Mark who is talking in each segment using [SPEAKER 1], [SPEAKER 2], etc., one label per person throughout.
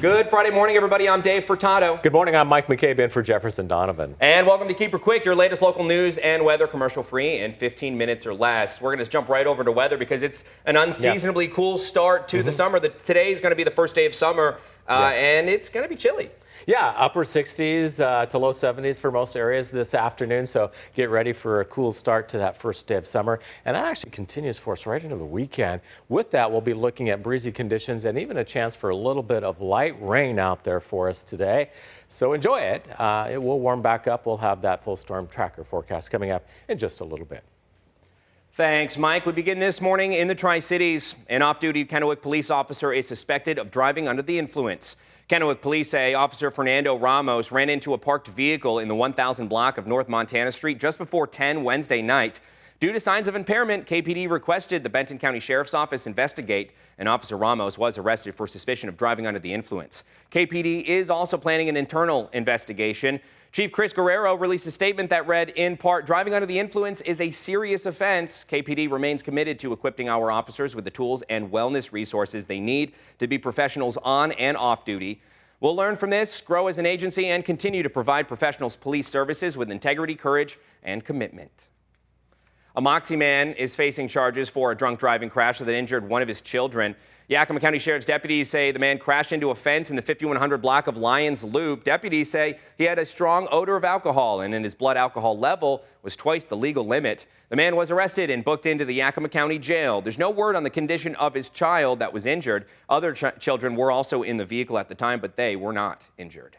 [SPEAKER 1] Good Friday morning, everybody. I'm Dave Furtado.
[SPEAKER 2] Good morning. I'm Mike McCabe in for Jefferson Donovan.
[SPEAKER 1] And welcome to Keep Her Quick, your latest local news and weather commercial free in 15 minutes or less. We're going to jump right over to weather because it's an unseasonably cool start to the summer. Today is going to be the first day of summer, and it's going to be chilly.
[SPEAKER 2] Yeah, upper 60s to low 70s for most areas this afternoon, so get ready for a cool start to that first day of summer. And that actually continues for us right into the weekend. With that, we'll be looking at breezy conditions and even a chance for a little bit of light rain out there for us today. So enjoy it. It will warm back up. We'll have that full storm tracker forecast coming up in just a little bit.
[SPEAKER 1] Thanks, Mike. We begin this morning in the Tri-Cities. An off-duty Kennewick police officer is suspected of driving under the influence. Kennewick police say Officer Fernando Ramos ran into a parked vehicle in the 1000 block of North Montana Street just before 10 Wednesday night. Due to signs of impairment, KPD requested the Benton County Sheriff's Office investigate, and Officer Ramos was arrested for suspicion of driving under the influence. KPD is also planning an internal investigation. Chief Chris Guerrero released a statement that read, in part, driving under the influence is a serious offense. KPD remains committed to equipping our officers with the tools and wellness resources they need to be professionals on and off duty. We'll learn from this, grow as an agency, and continue to provide professional police services with integrity, courage, and commitment. A Moxie man is facing charges for a drunk driving crash that injured one of his children. Yakima County Sheriff's deputies say the man crashed into a fence in the 5100 block of Lyons Loop. Deputies say he had a strong odor of alcohol, and in his blood alcohol level was twice the legal limit. The man was arrested and booked into the Yakima County Jail. There's no word on the condition of his child that was injured. Other children were also in the vehicle at the time, but they were not injured.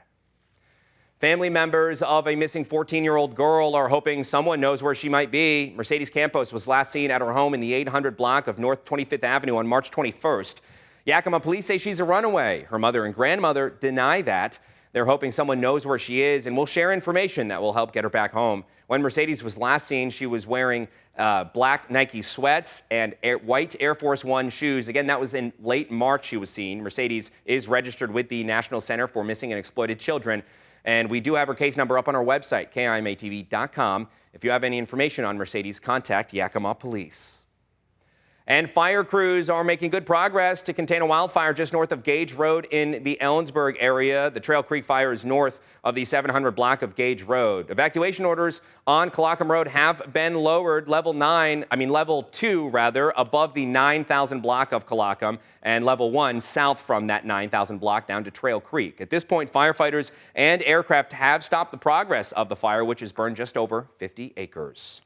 [SPEAKER 1] Family members of a missing 14-year-old girl are hoping someone knows where she might be. Mercedes Campos was last seen at her home in the 800 block of North 25th Avenue on March 21st. Yakima police say she's a runaway. Her mother and grandmother deny that. They're hoping someone knows where she is and will share information that will help get her back home. When Mercedes was last seen, she was wearing black Nike sweats and white Air Force One shoes. Again, that was in late March she was seen. Mercedes is registered with the National Center for Missing and Exploited Children. And we do have her case number up on our website, KIMATV.com. If you have any information on Mercedes, contact Yakima Police. And fire crews are making good progress to contain a wildfire just north of Gage Road in the Ellensburg area. The Trail Creek fire is north of the 700 block of Gage Road. Evacuation orders on Colocum Road have been lowered, level 2 above the 9,000 block of Colocum, and level 1 south from that 9,000 block down to Trail Creek. At this point, firefighters and aircraft have stopped the progress of the fire, which has burned just over 50 acres.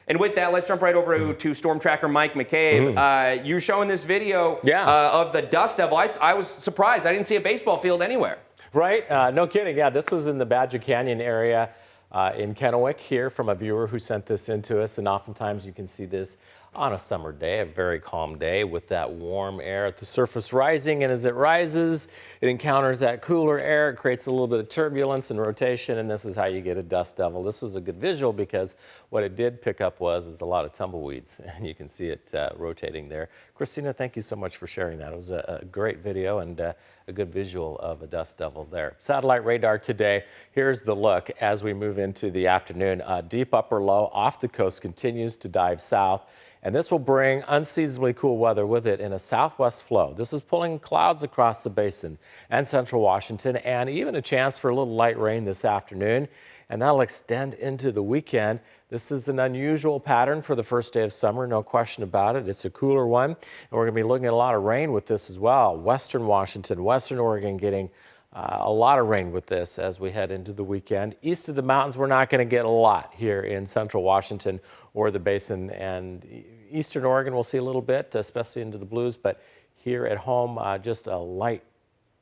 [SPEAKER 1] And with that, let's jump right over to Storm Tracker Mike McCabe. You're showing this video of the dust devil. I was surprised. I didn't see a baseball field anywhere.
[SPEAKER 2] Right? No kidding. Yeah, this was in the Badger Canyon area in Kennewick here from a viewer who sent this in to us. And oftentimes you can see this on a summer day, a very calm day with that warm air at the surface rising. And as it rises, it encounters that cooler air. It creates a little bit of turbulence and rotation. And this is how you get a dust devil. This was a good visual because what it did pick up is a lot of tumbleweeds. And you can see it rotating there. Christina, thank you so much for sharing that. It was a great video and a good visual of a dust devil there. Satellite radar today. Here's the look as we move into the afternoon. Deep upper low off the coast continues to dive south. And this will bring unseasonably cool weather with it in a southwest flow. This is pulling clouds across the basin and central Washington, and even a chance for a little light rain this afternoon. And that'll extend into the weekend. This is an unusual pattern for the first day of summer, no question about it. It's a cooler one, and we're going to be looking at a lot of rain with this as well. Western Washington, Western Oregon getting a lot of rain with this as we head into the weekend. East of the mountains, we're not going to get a lot here in central Washington or the basin, and eastern Oregon we'll see a little bit, especially into the blues, but here at home, just a light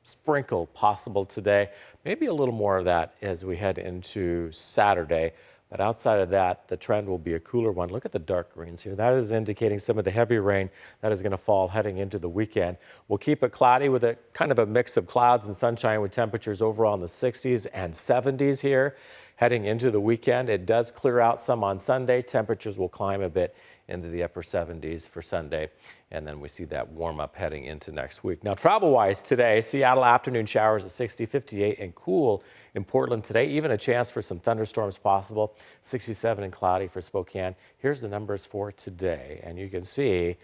[SPEAKER 2] sprinkle possible today. Maybe a little more of that as we head into Saturday. But outside of that, the trend will be a cooler one. Look at the dark greens here. That is indicating some of the heavy rain that is going to fall heading into the weekend. We'll keep it cloudy with a kind of a mix of clouds and sunshine with temperatures overall in the 60s and 70s here. Heading into the weekend, it does clear out some on Sunday. Temperatures will climb a bit into the upper 70s for Sunday. And then we see that warm up heading into next week. Now, travel-wise today, Seattle afternoon showers at 60, 58, and cool in Portland today. Even a chance for some thunderstorms possible. 67 and cloudy for Spokane. Here's the numbers for today. And you can see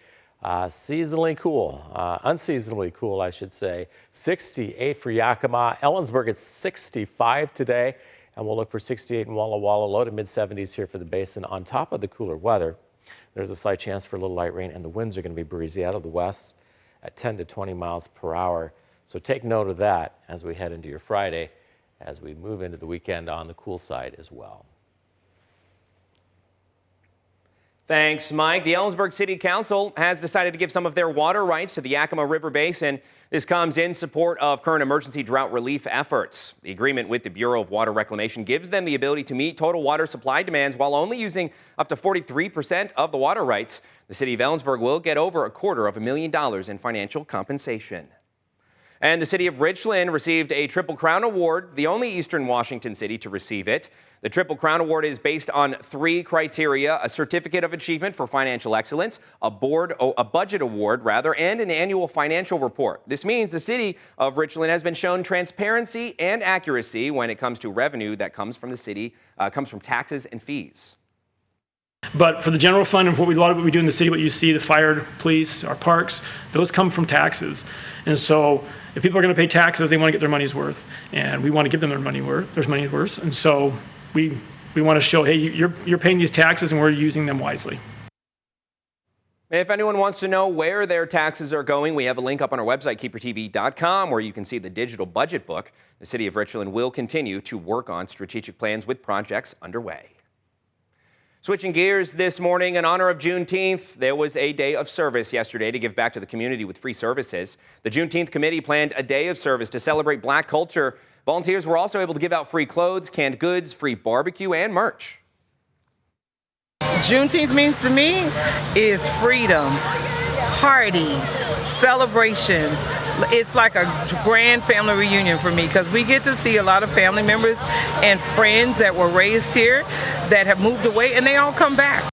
[SPEAKER 2] Seasonally cool, unseasonably cool, I should say. 68 for Yakima. Ellensburg, it's 65 today, and we'll look for 68 in Walla Walla. Low to mid-70s here for the basin. On top of the cooler weather, there's a slight chance for a little light rain, and the winds are going to be breezy out of the west at 10 to 20 miles per hour. So take note of that as we head into your Friday, as we move into the weekend on the cool side as well.
[SPEAKER 1] Thanks, Mike. The Ellensburg City Council has decided to give some of their water rights to the Yakima River Basin. This comes in support of current emergency drought relief efforts. The agreement with the Bureau of Water Reclamation gives them the ability to meet total water supply demands while only using up to 43% of the water rights. The city of Ellensburg will get over $250,000 in financial compensation. And the city of Richland received a Triple Crown Award, the only Eastern Washington city to receive it. The Triple Crown Award is based on 3 criteria: a certificate of achievement for financial excellence, a budget award, and an annual financial report. This means the city of Richland has been shown transparency and accuracy when it comes to revenue that comes from the city, comes from taxes and fees.
[SPEAKER 3] But for the general fund and a lot of what we do in the city, what you see, the fire, police, our parks, those come from taxes. And so if people are going to pay taxes, they want to get their money's worth. And we want to give them their money's worth. And so we want to show, hey, you're paying these taxes and we're using them wisely.
[SPEAKER 1] If anyone wants to know where their taxes are going, we have a link up on our website, KEPRTV.com, where you can see the digital budget book. The city of Richland will continue to work on strategic plans with projects underway. Switching gears this morning, in honor of Juneteenth, there was a day of service yesterday to give back to the community with free services. The Juneteenth committee planned a day of service to celebrate Black culture. Volunteers were also able to give out free clothes, canned goods, free barbecue, and merch.
[SPEAKER 4] Juneteenth means to me is freedom, party, celebrations. It's like a grand family reunion for me because we get to see a lot of family members and friends that were raised here that have moved away, and they all come back.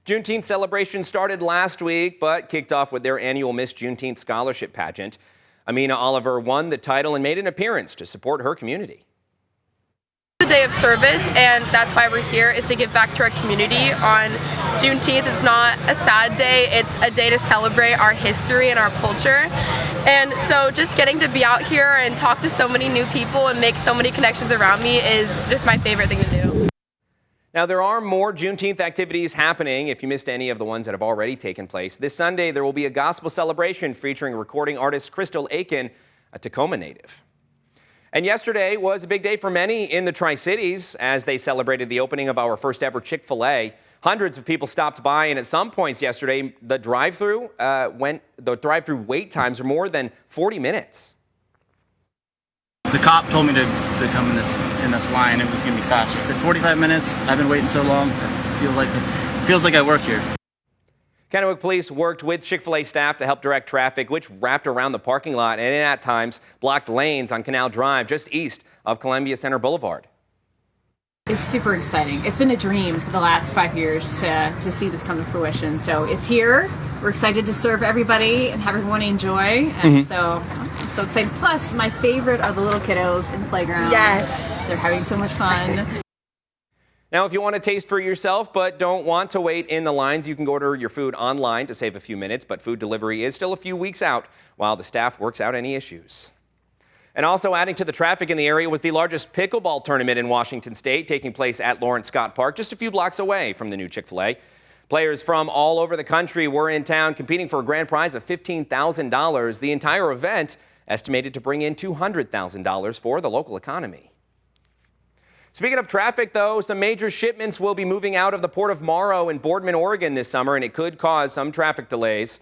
[SPEAKER 1] Juneteenth celebration started last week, but kicked off with their annual Miss Juneteenth Scholarship Pageant. Amina Oliver won the title and made an appearance to support her community.
[SPEAKER 5] The day of service, and that's why we're here, is to give back to our community on Juneteenth. It's not a sad day, it's a day to celebrate our history and our culture. And so just getting to be out here and talk to so many new people and make so many connections around me is just my favorite thing to do.
[SPEAKER 1] Now, there are more Juneteenth activities happening if you missed any of the ones that have already taken place. This Sunday, there will be a gospel celebration featuring recording artist Crystal Aiken, a Tacoma native. And yesterday was a big day for many in the Tri-Cities as they celebrated the opening of our first ever Chick-fil-A. Hundreds of people stopped by, and at some points yesterday, the drive-through wait times are more than 40 minutes.
[SPEAKER 6] The cop told me to come in this line. It was going to be fast. He said 45 minutes. I've been waiting so long. It feels like I work here.
[SPEAKER 1] Kennewick police worked with Chick-fil-A staff to help direct traffic, which wrapped around the parking lot and at times blocked lanes on Canal Drive just east of Columbia Center Boulevard.
[SPEAKER 7] It's super exciting. It's been a dream for the last 5 years to see this come to fruition. So it's here. We're excited to serve everybody and have everyone enjoy. And so I'm so excited. Plus, my favorite are the little kiddos in the playground.
[SPEAKER 5] Yes.
[SPEAKER 7] They're having so much fun.
[SPEAKER 1] Now, if you want to taste for yourself but don't want to wait in the lines, you can order your food online to save a few minutes, but food delivery is still a few weeks out while the staff works out any issues. And also adding to the traffic in the area was the largest pickleball tournament in Washington State, taking place at Lawrence Scott Park, just a few blocks away from the new Chick-fil-A. Players from all over the country were in town competing for a grand prize of $15,000. The entire event estimated to bring in $200,000 for the local economy. Speaking of traffic, though, some major shipments will be moving out of the Port of Morrow in Boardman, Oregon this summer, and it could cause some traffic delays.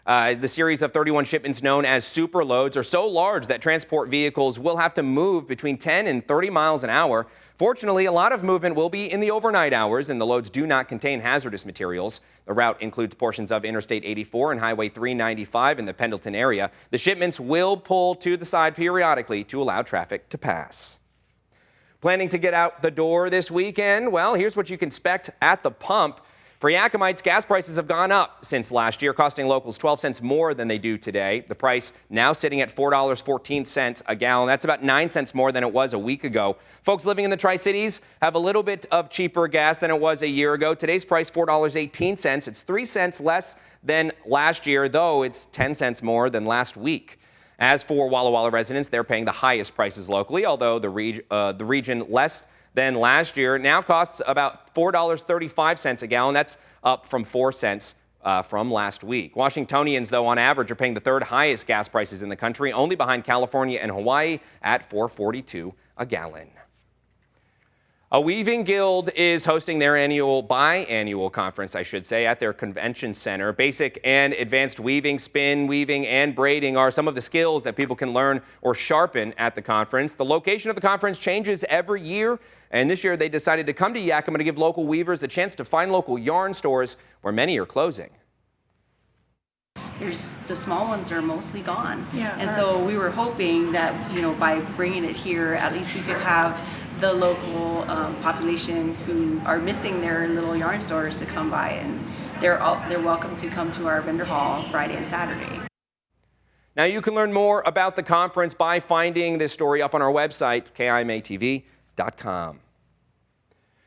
[SPEAKER 1] The series of 31 shipments known as superloads are so large that transport vehicles will have to move between 10 and 30 miles an hour. Fortunately, a lot of movement will be in the overnight hours, and the loads do not contain hazardous materials. The route includes portions of Interstate 84 and Highway 395 in the Pendleton area. The shipments will pull to the side periodically to allow traffic to pass. Planning to get out the door this weekend? Well, here's what you can expect at the pump. For Yakumites, gas prices have gone up since last year, costing locals 12 cents more than they do today. The price now sitting at $4.14 a gallon. That's about 9 cents more than it was a week ago. Folks living in the Tri-Cities have a little bit of cheaper gas than it was a year ago. Today's price, $4.18. It's 3 cents less than last year, though it's 10 cents more than last week. As for Walla Walla residents, they're paying the highest prices locally, although the region less than last year now costs about $4.35 a gallon. That's up from 4 cents from last week. Washingtonians, though, on average are paying the third highest gas prices in the country, only behind California and Hawaii at $4.42 a gallon. A weaving guild is hosting their biannual conference, at their convention center. Basic and advanced weaving, spin weaving, and braiding are some of the skills that people can learn or sharpen at the conference. The location of the conference changes every year, and this year they decided to come to Yakima to give local weavers a chance to find local yarn stores where many are closing.
[SPEAKER 8] The small ones are mostly gone. And so we were hoping that, by bringing it here, at least we could have the local population who are missing their little yarn stores to come by, and they're welcome to come to our vendor hall Friday and Saturday.
[SPEAKER 1] Now you can learn more about the conference by finding this story up on our website, KIMATV.com.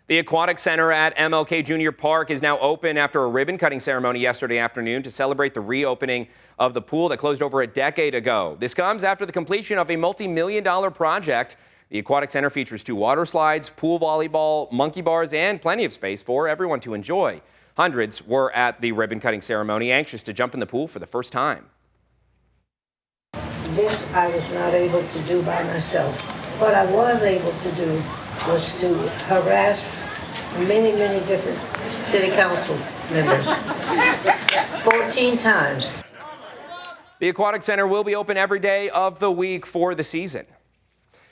[SPEAKER 1] The Aquatic Center at MLK Junior Park is now open after a ribbon-cutting ceremony yesterday afternoon to celebrate the reopening of the pool that closed over a decade ago. This comes after the completion of a multi-million-dollar project. The Aquatic Center features 2 water slides, pool volleyball, monkey bars, and plenty of space for everyone to enjoy. Hundreds were at the ribbon-cutting ceremony, anxious to jump in the pool for the first time.
[SPEAKER 9] This I was not able to do by myself. What I was able to do was to harass many different city council members 14 times.
[SPEAKER 1] The Aquatic Center will be open every day of the week for the season.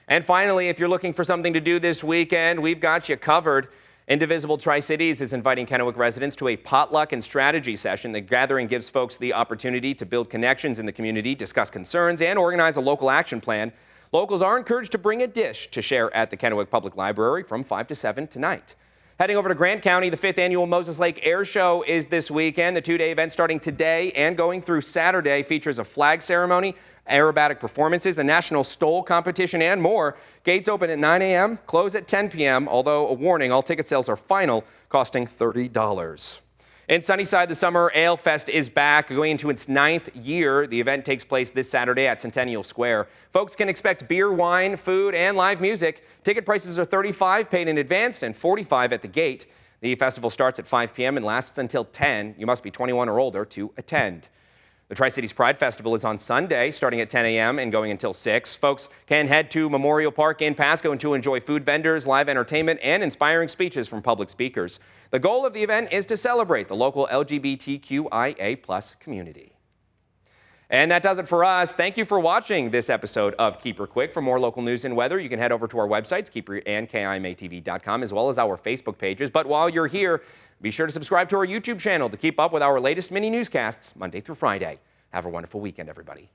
[SPEAKER 1] And finally, if you're looking for something to do this weekend, we've got you covered. Indivisible Tri-Cities is inviting Kennewick residents to a potluck and strategy session. The gathering gives folks the opportunity to build connections in the community, discuss concerns, and organize a local action plan. Locals are encouraged to bring a dish to share at the Kennewick Public Library from 5 to 7 tonight. Heading over to Grant County, the 5th annual Moses Lake Air Show is this weekend. The 2-day event starting today and going through Saturday features a flag ceremony, aerobatic performances, a national stole competition, and more. Gates open at 9 a.m., close at 10 p.m., although a warning, all ticket sales are final, costing $30. In Sunnyside, the Summer Ale Fest is back, going into its 9th year. The event takes place this Saturday at Centennial Square. Folks can expect beer, wine, food, and live music. Ticket prices are $35 paid in advance and $45 at the gate. The festival starts at 5 p.m. and lasts until 10. You must be 21 or older to attend. The Tri-Cities Pride Festival is on Sunday, starting at 10 a.m. and going until 6. Folks can head to Memorial Park in Pasco and to enjoy food vendors, live entertainment, and inspiring speeches from public speakers. The goal of the event is to celebrate the local LGBTQIA+ community. And that does it for us. Thank you for watching this episode of Keep Her Quick. For more local news and weather, you can head over to our websites, KEPR and KIMATV.com, as well as our Facebook pages. But while you're here, be sure to subscribe to our YouTube channel to keep up with our latest mini newscasts Monday through Friday. Have a wonderful weekend, everybody.